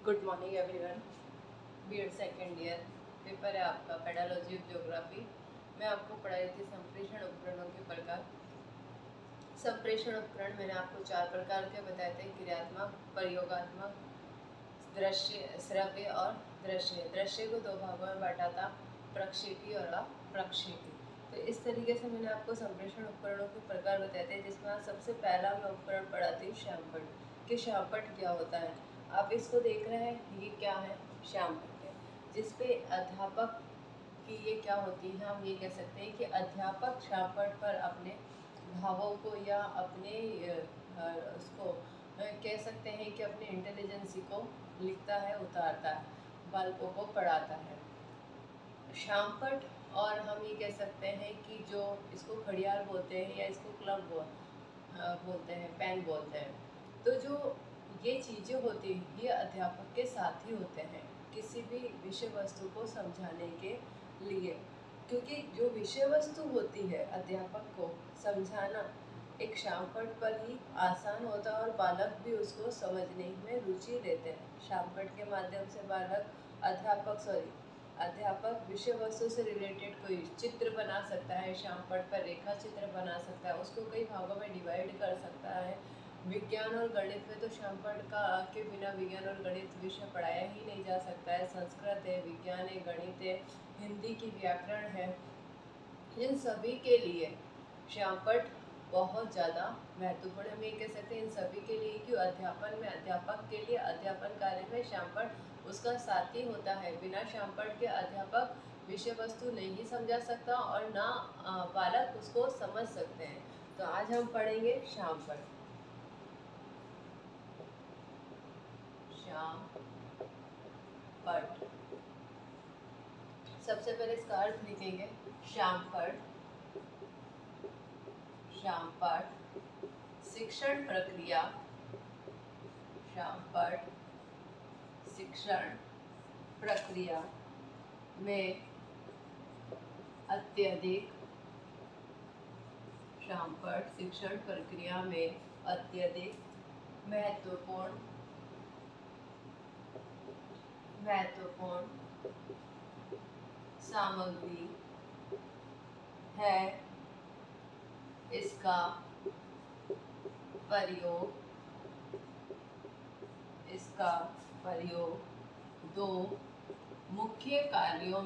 Good morning everyone. B Ed second year paper है आपका pedology of geography. मैं आपको पढ़ाई थी संप्रेषण उपकरणों के प्रकार। संप्रेषण उपकरण मैंने आपको 4 प्रकार के बताए थे, क्रियात्मक, प्रयोगात्मक, दृश्य, श्रव्य और दृश्य। दृश्य को 2 भागों में बांटा था, प्रक्षेपी और अप्रक्षेपी। तो इस तरीके से मैंने आपको संप्रेषण उपकरणों के प्रकार बताए थे, जिसमें सबसे पहला मैं उपकरण पढ़ाती हूँ श्यामपट्ट। कि श्यामपट्ट क्या होता है। आप इसको देख रहे हैं, ये क्या है, श्यामपट्ट है, जिसपे अध्यापक की ये क्या होती है, हम ये कह सकते हैं कि अध्यापक श्यामपट्ट पर अपने भावों को या अपने उसको कह सकते हैं कि अपने इंटेलिजेंसी को लिखता है, उतारता है, बालकों को पढ़ाता है। श्यामपट्ट, और हम ये कह सकते हैं कि जो इसको घड़ियाल बोलते हैं या इसको क्लब बोलते हैं, पेन बोलते हैं। तो जो ये चीज़ें होती हैं, ये अध्यापक के साथ ही होते हैं किसी भी विषय वस्तु को समझाने के लिए, क्योंकि जो विषय वस्तु होती है अध्यापक को समझाना एक श्यामपट्ट पर ही आसान होता है और बालक भी उसको समझने में रुचि लेते हैं। श्यामपट्ट के माध्यम से बालक अध्यापक विषय वस्तु से रिलेटेड कोई चित्र बना सकता है, श्यामपट्ट पर रेखा चित्र बना सकता है, उसको कई भागों में डिवाइड कर सकता है। विज्ञान और गणित में तो श्यामपट्ट का के बिना विज्ञान और गणित विषय पढ़ाया ही नहीं जा सकता है। संस्कृत है, विज्ञान है, गणित है, हिंदी की व्याकरण है, इन सभी के लिए श्यामपट्ट बहुत ज़्यादा महत्वपूर्ण है। हम ये कह सकते हैं इन सभी के लिए कि अध्यापन में, अध्यापक के लिए अध्यापन कार्य में श्यामपट्ट उसका साथी होता है। बिना श्यामपट्ट के अध्यापक विषय वस्तु नहीं समझा सकता और ना बालक उसको समझ सकते हैं। तो आज हम पढ़ेंगे श्यामपट्ट। श्यामपट्ट, सबसे पहले इसका अर्थ लिखेंगे। श्यामपट्ट, श्यामपट्ट शिक्षण प्रक्रिया, श्यामपट्ट शिक्षण प्रक्रिया में अत्यधिक, श्यामपट्ट शिक्षण प्रक्रिया में अत्यधिक महत्वपूर्ण सामग्री है। इसका प्रयोग दो मुख्य कार्यों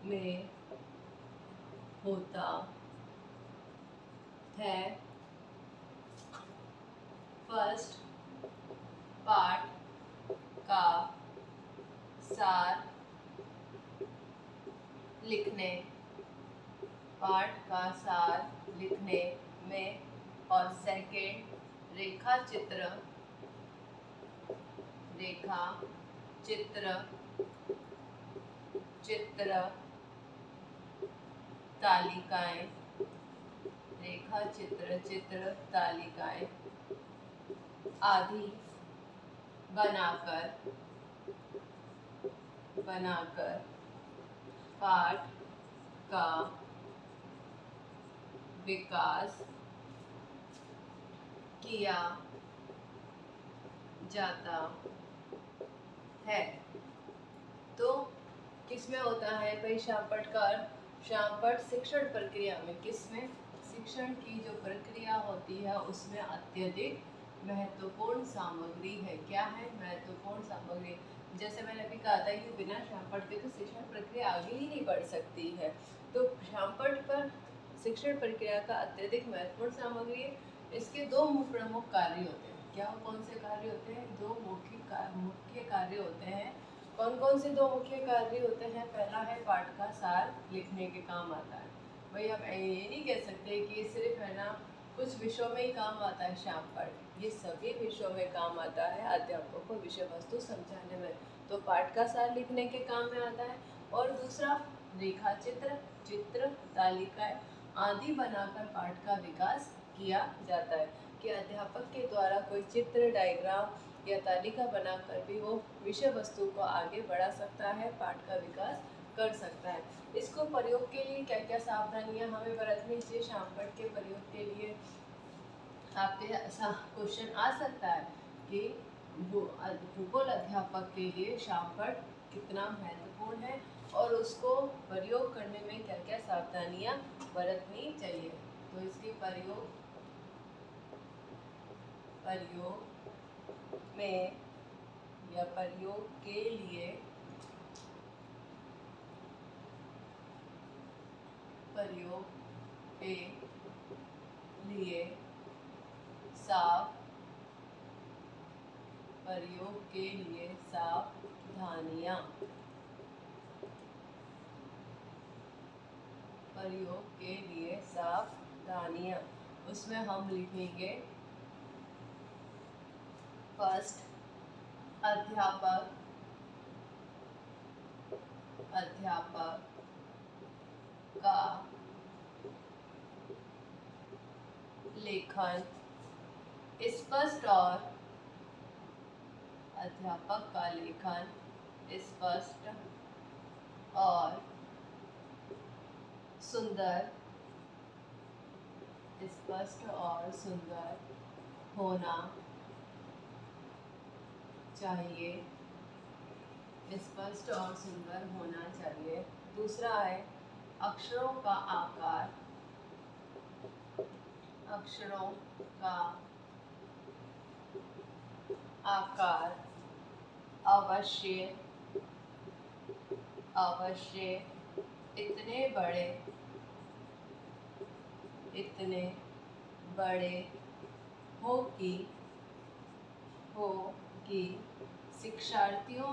में होता है। फर्स्ट पार्ट का सार लिखने में और सेकंड रेखा चित्र तालिकाएं, चित्र तालिकाएं आदि बनाकर पाठ का विकास किया जाता है। तो किसमें होता है भाई श्यामपट्ट का अर्थ? श्यामपट्ट शिक्षण प्रक्रिया में, किसमें? शिक्षण की जो प्रक्रिया होती है उसमें अत्यधिक महत्वपूर्ण सामग्री है। क्या है? महत्वपूर्ण सामग्री। जैसे मैंने अभी कहा था कि बिना श्यामपट्ट के तो शिक्षण प्रक्रिया आगे ही नहीं बढ़ सकती है। तो श्यामपट्ट पर शिक्षण प्रक्रिया का अत्यधिक महत्वपूर्ण सामग्री है। इसके 2 प्रमुख कार्य होते हैं। क्या, कौन से कार्य होते हैं? 2 मुख्य कार्य होते हैं। कौन कौन से 2 मुख्य कार्य होते हैं? पहला है पाठ का सार लिखने के काम आता है। भाई हम ये नहीं कह सकते कि सिर्फ है ना कुछ विषयों में ही काम आता है श्यामपट्ट, ये सभी विषयों में काम आता है अध्यापकों को विषय वस्तु समझाने में। तो पाठ का सार लिखने के काम में आता है। और दूसरा रेखा चित्र तालिकाएं आदि बनाकर पाठ का विकास किया जाता है। कि अध्यापक के द्वारा कोई चित्र, डायग्राम या तालिका बनाकर भी वो विषय वस्तु को आगे बढ़ा सकता है, पाठ का विकास कर सकता है। इसको प्रयोग के लिए क्या क्या सावधानियां हमें बरतनी चाहिए? शामपट के प्रयोग के लिए आपके ऐसा क्वेश्चन आ सकता है कि भूगोल अध्यापक के लिए शामपट कितना महत्वपूर्ण है और उसको प्रयोग करने में क्या क्या सावधानियां बरतनी चाहिए। तो इसकी प्रयोग में या प्रयोग के लिए सावधानियां उसमें हम लिखेंगे फर्स्ट अध्यापक का लेखन स्पष्ट और सुंदर होना चाहिए। दूसरा है अक्षरों का आकार अवश्य इतने बड़े हो कि शिक्षार्थियों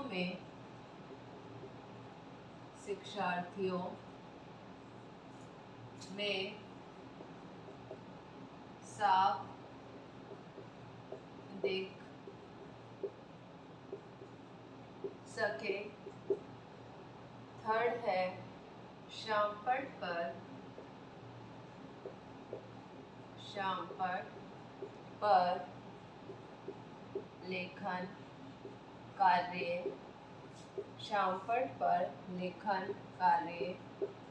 में साफ दिख सके। थर्ड है शामपट पर लेखन कार्य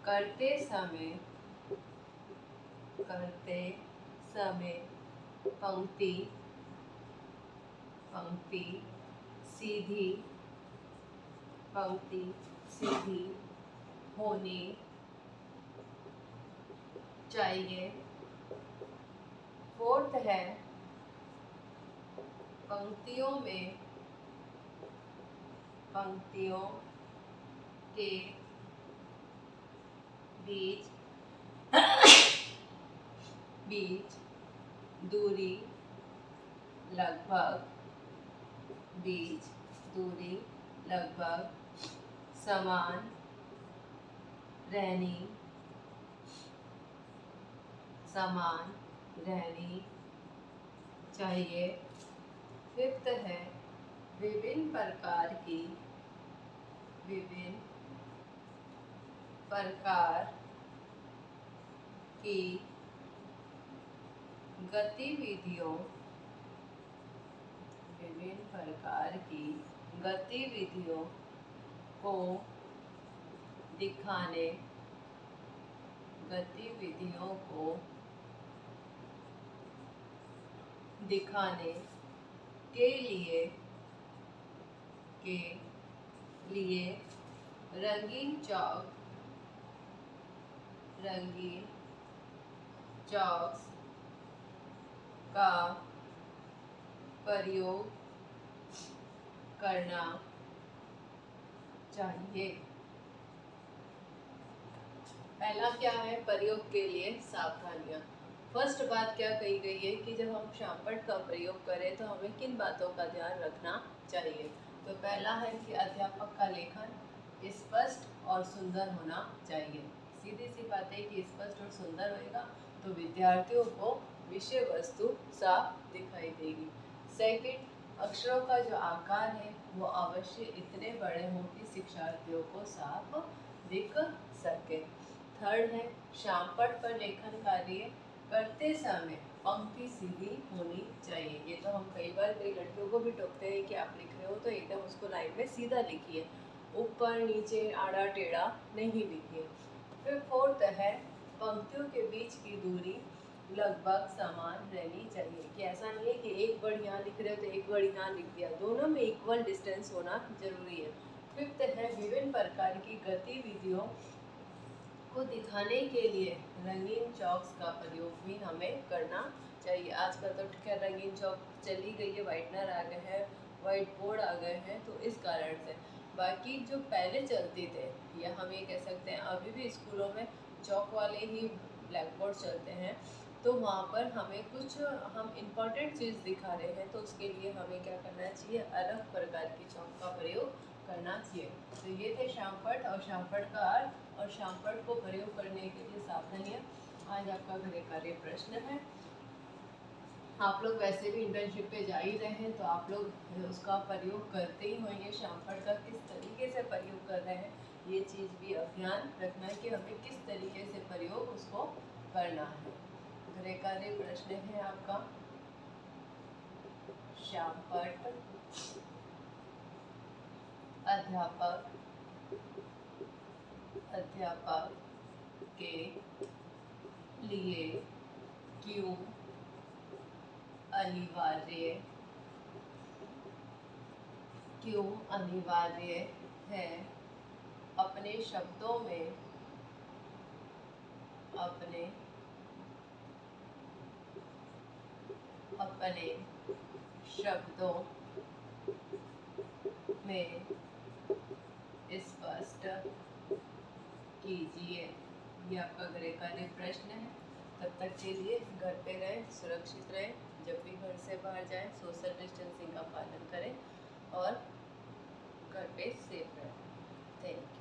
करते समय पंक्ति सीधी होनी चाहिए। फोर्थ है पंक्तियों के बीच दूरी लगभग समान रहनी चाहिए। फिफ्थ है विभिन्न प्रकार की गतिविधियों को दिखाने के लिए रंगीन चॉक्स का प्रयोग करना चाहिए। पहला क्या है? प्रयोग के लिए सावधानियां। फर्स्ट बात क्या कही गई है कि जब हम शामपट का प्रयोग करें तो हमें किन बातों का ध्यान रखना चाहिए। तो पहला है कि अध्यापक का लेखन स्पष्ट और सुंदर होना चाहिए। सीधी सी बात है कि स्पष्ट और सुंदर होएगा तो विद्यार्थियों को विषय वस्तु साफ दिखाई देगी। सेकंड, अक्षरों का जो आकार है वो अवश्य इतने बड़े हों कि शिक्षार्थियों को साफ दिख सके। थर्ड है शामपट पर लेखन कार्य करते समय पंक्ति सीधी होनी चाहिए। ये तो हम कई बार कई लड़कियों को भी टोकते हैं कि आप लिख रहे हो तो एकदम उसको लाइन में सीधा लिखिए। ऊपर नीचे आड़ा टेढ़ा नहीं लिखिए। फिर फोर्थ है पंक्तियों के बीच की दूरी लगभग समान रहनी चाहिए, कि ऐसा नहीं है कि एक वर्ड यहाँ लिख रहे हो तो एक वर्ड यहाँ लिख दिया, दोनों में इक्वल डिस्टेंस होना जरूरी है। फिफ्थ है विभिन्न प्रकार की गतिविधियों को दिखाने के लिए रंगीन चॉक्स का प्रयोग भी हमें करना चाहिए। आजकल तो खैर रंगीन चॉक चली गई है, वाइटनर आ गए हैं, वाइट बोर्ड आ गए हैं, तो इस कारण से। बाकी जो पहले चलते थे, या हम ये कह सकते हैं अभी भी स्कूलों में चॉक वाले ही ब्लैक बोर्ड चलते हैं, तो वहाँ पर हमें कुछ हम इम्पॉर्टेंट चीज़ दिखा रहे हैं तो उसके लिए हमें क्या करना चाहिए, अलग प्रकार की चॉक का प्रयोग करना चाहिए। तो ये थे श्यामपट्ट और श्यामपट्ट का अर्थ और श्यामपट्ट को प्रयोग करने के लिए सावधानियाँ। आज आपका गृह कार्य प्रश्न है। आप लोग वैसे भी इंटर्नशिप पे जा ही रहे हैं तो आप लोग उसका प्रयोग करते ही होंगे। श्यामपट्ट का किस तरीके से प्रयोग कर रहे हैं, ये चीज़ भी ध्यान रखना है कि हमें किस तरीके से प्रयोग उसको करना है। गृह कार्य प्रश्न है आपका, श्यामपट्ट अध्यापक के लिए क्यों अनिवार्य है। अपने शब्दों में स्पष्ट कीजिए। ये आपका गृह कार्य प्रश्न है। तब तक के लिए घर पे रहें, सुरक्षित रहें, जब भी घर से बाहर जाएं सोशल डिस्टेंसिंग का पालन करें और घर पे सेफ रहें। Thank you.